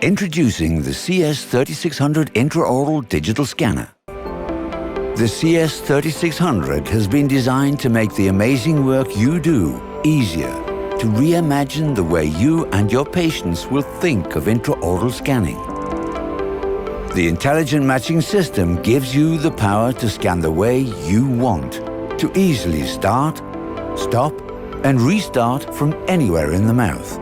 Introducing the CS3600 Intraoral Digital Scanner. The CS3600 has been designed to make the amazing work you do easier, to reimagine the way you and your patients will think of intraoral scanning. The intelligent matching system gives you the power to scan the way you want, to easily start, stop, and restart from anywhere in the mouth.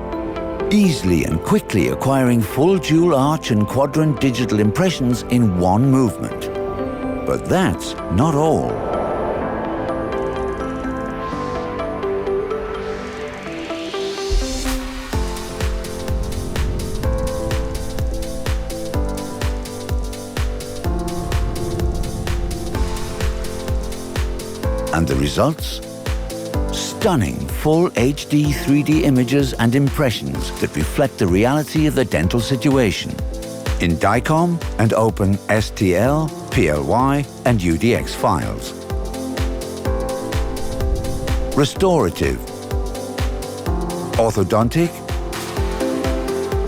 Easily and quickly acquiring full dual arch and quadrant digital impressions in one movement. But that's not all. And the results? Stunning full HD 3D images and impressions that reflect the reality of the dental situation in DICOM and open STL, PLY and UDX files. Restorative, orthodontic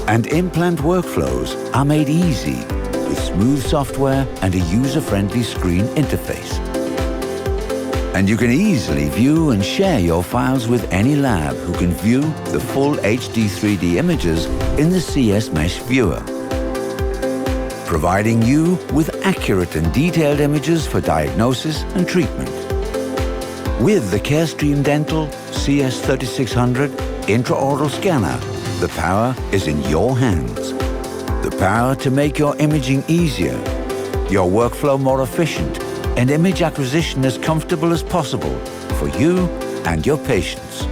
and implant workflows are made easy with smooth software and a user-friendly screen interface. And you can easily view and share your files with any lab who can view the full HD 3D images in the CS Mesh viewer, providing you with accurate and detailed images for diagnosis and treatment. With the Carestream Dental CS3600 Intraoral Scanner, the power is in your hands. The power to make your imaging easier, your workflow more efficient, and image acquisition as comfortable as possible for you and your patients.